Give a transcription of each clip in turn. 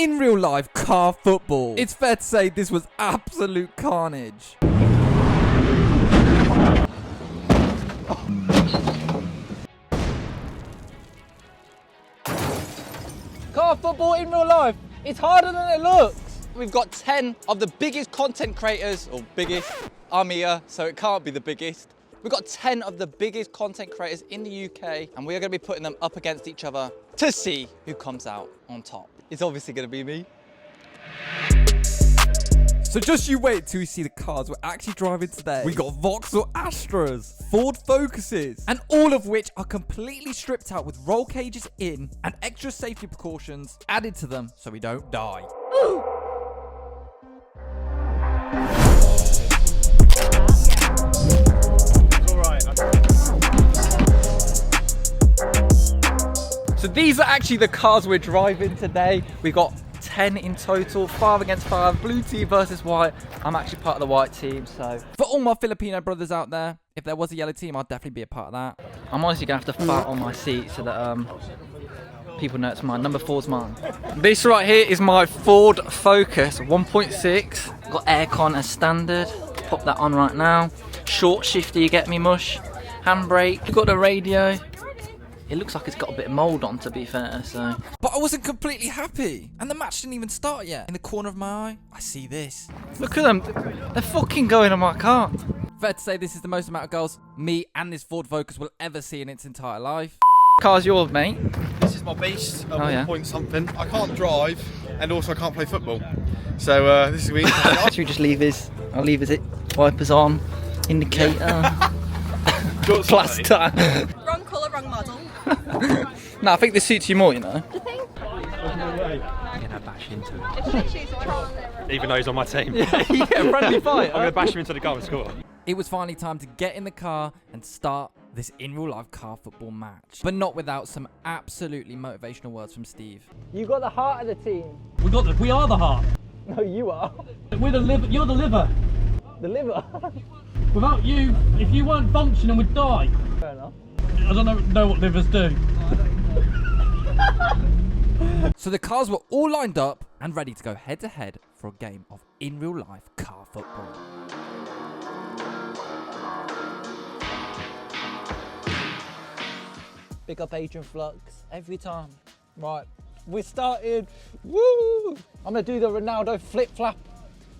in real life car football. It's fair to say this was absolute carnage. Car football in real life, it's harder than it looks. We've got 10 of the biggest content creators, or biggest, I'm here, so it can't be the biggest. We've got 10 of the biggest content creators in the UK, and we are going to be putting them up against each other to see who comes out on top. It's obviously going to be me. So just you wait till you see the cars we're actually driving today. We got Vauxhall Astras, Ford Focuses, and all of which are completely stripped out with roll cages in and extra safety precautions added to them so we don't die. So these are actually the cars we're driving today. We've got 10 in total, 5 against 5, blue team versus white. I'm actually part of the white team, so. For all my Filipino brothers out there, if there was a yellow team, I'd definitely be a part of that. I'm honestly gonna have to fart on my seat so that people know it's mine. Number 4's mine. This right here is my Ford Focus 1.6. Got aircon as standard. Pop that on right now. Short shifter, you get me, mush. Handbrake. Got the radio. It looks like it's got a bit of mould on, to be fair, so. But I wasn't completely happy, and the match didn't even start yet. In the corner of my eye, I see this. Look at them. They're fucking going on my car. Fair to say this is the most amount of goals me and this Ford Focus will ever see in its entire life. Car's yours, mate. This is my beast, Oh, yeah. point something. I can't drive, and also I can't play football. So this is weird. Should we just leave his? I'll leave his wipers on, indicator, plaster. Wrong colour, wrong model. No, I think this suits you more, you know. Do you think? I'm gonna bash into him. It's literally so Even though he's on my team. Yeah, friendly fight. I'm gonna bash him into the goal and score. It was finally time to get in the car and start this in real life car football match. But not without some absolutely motivational words from Steve. You got the heart of the team. We are the heart. No, you are. We're the liver. You're the liver. The liver. Without you, if you weren't functioning, we'd die. Fair enough. I don't know what livers do. So the cars were all lined up and ready to go head to head for a game of in real life car football. Pick up Adrian Flux every time. Right, we started. Woo! I'm gonna do the Ronaldo flip flap.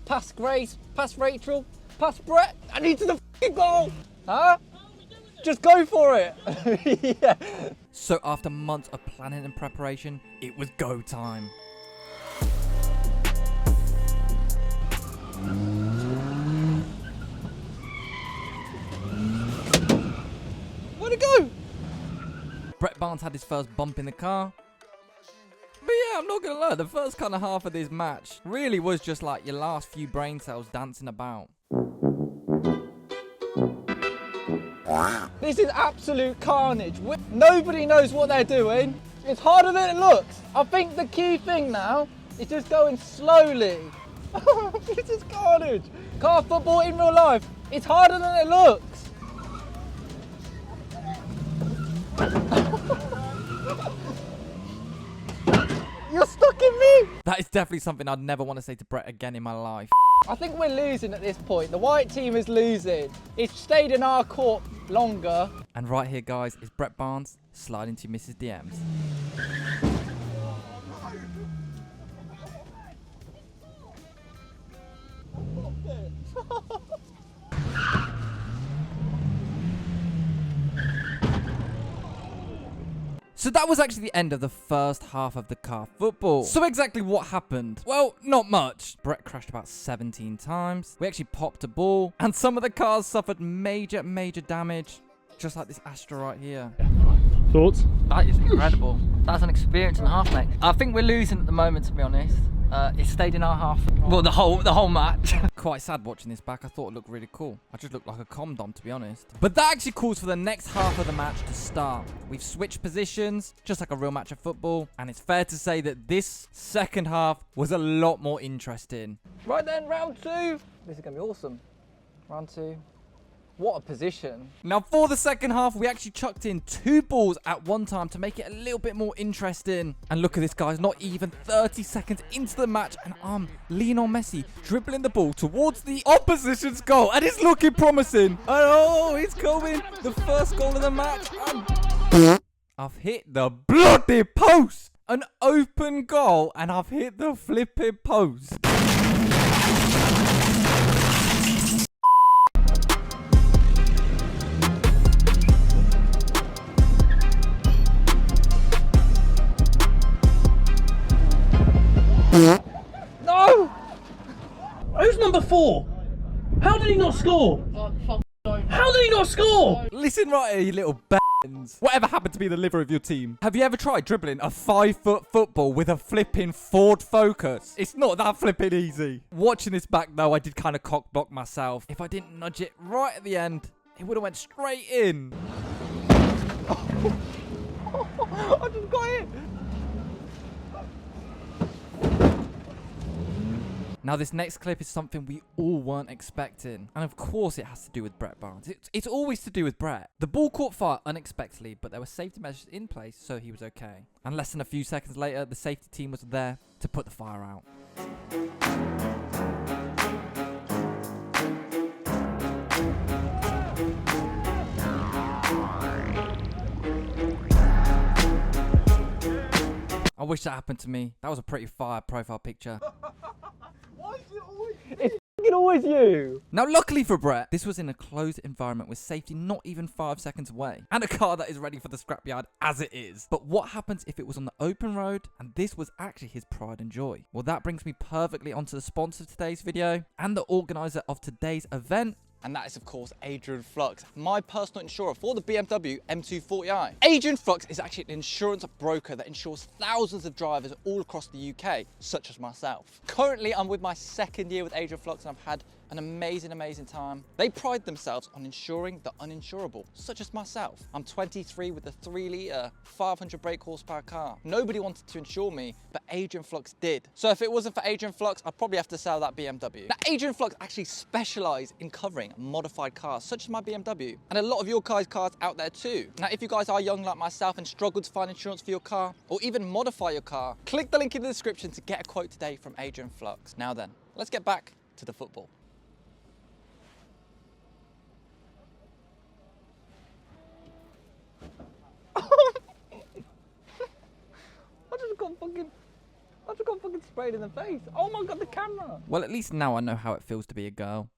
Pass Grace, pass Rachel, pass Brett, and into the fucking goal. Huh? Just go for it. Yeah. So after months of planning and preparation, it was go time. Where'd it go? Brett Barnes had his first bump in the car. But yeah, I'm not gonna lie, the first kind of half of this match really was just like your last few brain cells dancing about. This is absolute carnage. Nobody knows what they're doing. It's harder than it looks. I think the key thing now is just going slowly. This is carnage. Car football in real life, it's harder than it looks. You're stuck in me. That is definitely something I'd never want to say to Brett again in my life. I think we're losing at this point. The white team is losing. It's stayed in our court longer. And right here, guys, is Brett Barnes sliding to Mrs. DMs. So that was actually the end of the first half of the car football. So exactly what happened? Well, not much. Brett crashed about 17 times. We actually popped a ball. And some of the cars suffered major damage. Just like this Astra right here. Thoughts? That is incredible. That's an experience and a half, mate. I think we're losing at the moment, to be honest. It stayed in our half. Well, the whole match. Quite sad watching this back. I thought it looked really cool. I just looked like a condom, to be honest. But that actually calls for the next half of the match to start. We've switched positions, just like a real match of football. And it's fair to say that this second half was a lot more interesting. Right then, round two. This is going to be awesome. Round two. What a position. Now, for the second half, we actually chucked in 2 balls at one time to make it a little bit more interesting. And look at this, guys. Not even 30 seconds into the match, and I'm Lionel Messi dribbling the ball towards the opposition's goal. And it's looking promising. Oh, it's going. The first goal of the match. And I've hit the bloody post. An open goal, and I've hit the flipping post. No! Who's number 4? How did he not score? How did he not score? Listen right here, you little b****s. Whatever happened to be the liver of your team? Have you ever tried dribbling a 5-foot football with a flipping Ford Focus? It's not that flipping easy. Watching this back though, I did kind of cock block myself. If I didn't nudge it right at the end, it would have went straight in. I just got it. Now, this next clip is something we all weren't expecting. And of course, it has to do with Brett Barnes. It's always to do with Brett. The ball caught fire unexpectedly, but there were safety measures in place, so he was okay. And less than a few seconds later, the safety team was there to put the fire out. I wish that happened to me. That was a pretty fire profile picture. It's always you. Now, luckily for Brett, this was in a closed environment with safety not even 5 seconds away. And a car that is ready for the scrapyard as it is. But what happens if it was on the open road and this was actually his pride and joy? Well, that brings me perfectly onto the sponsor of today's video and the organizer of today's event. And that is, of course, Adrian Flux, my personal insurer for the BMW M240i. Adrian Flux is actually an insurance broker that insures thousands of drivers all across the UK, such as myself. Currently, I'm with my 2nd year with Adrian Flux, and I've had an amazing time. They pride themselves on insuring the uninsurable, such as myself. I'm 23 with a 3-litre, 500 brake horsepower car. Nobody wanted to insure me, but Adrian Flux did. So if it wasn't for Adrian Flux, I'd probably have to sell that BMW. Now, Adrian Flux actually specialise in covering modified cars, such as my BMW, and a lot of your guys' cars out there too. Now, if you guys are young like myself and struggle to find insurance for your car, or even modify your car, click the link in the description to get a quote today from Adrian Flux. Now then, let's get back to the football. I just got fucking sprayed in the face. Oh my god, the camera. Well, at least now I know how it feels to be a girl.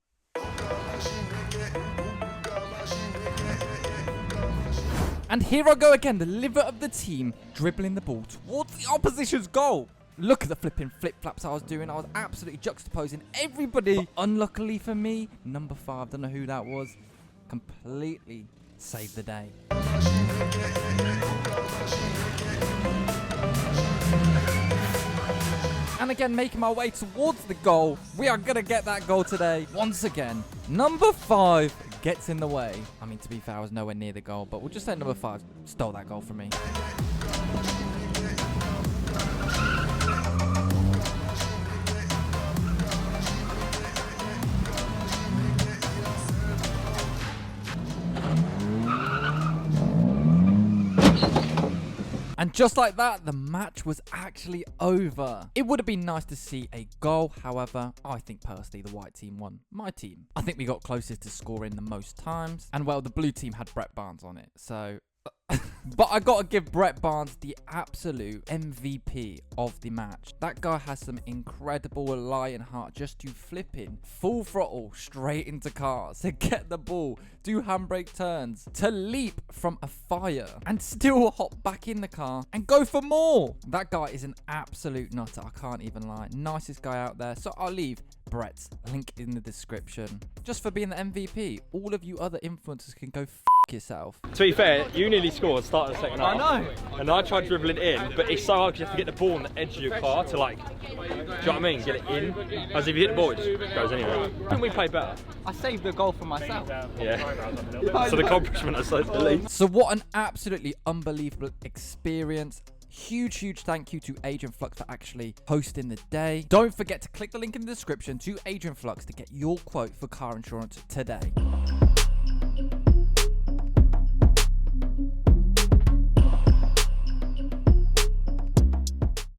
And here I go again, the liver of the team, dribbling the ball towards the opposition's goal. Look at the flipping flip-flaps I was doing. I was absolutely juxtaposing everybody. But unluckily for me, number 5, don't know who that was, completely saved the day. And again, making my way towards the goal. We are going to get that goal today. Once again, number 5 gets in the way. I mean, to be fair, I was nowhere near the goal, but we'll just say number 5 stole that goal from me. And just like that, the match was actually over. It would have been nice to see a goal. However, I think personally the white team won. My team. I think we got closest to scoring the most times. And well, the blue team had Brett Barnes on it. So... But I gotta give Brett Barnes the absolute MVP of the match. That guy has some incredible lion heart just to flip in full throttle straight into cars, to get the ball, do handbrake turns, to leap from a fire and still hop back in the car and go for more. That guy is an absolute nutter, I can't even lie. Nicest guy out there. So I'll leave Brett's link in the description just for being the MVP. All of you other influencers can go f yourself. To be fair, you nearly scored start of the second half. I know. And I tried dribbling in, but it's so hard because you have to get the ball on the edge of your car to, like, do you know what I mean? Get it in. As if you hit the ball, it just goes anywhere. Couldn't we play better? I saved the goal for myself. Yeah. So the accomplishment is so elite. So what an absolutely unbelievable experience. Huge thank you to Adrian Flux for actually hosting the day. Don't forget to click the link in the description to Adrian Flux to get your quote for car insurance today.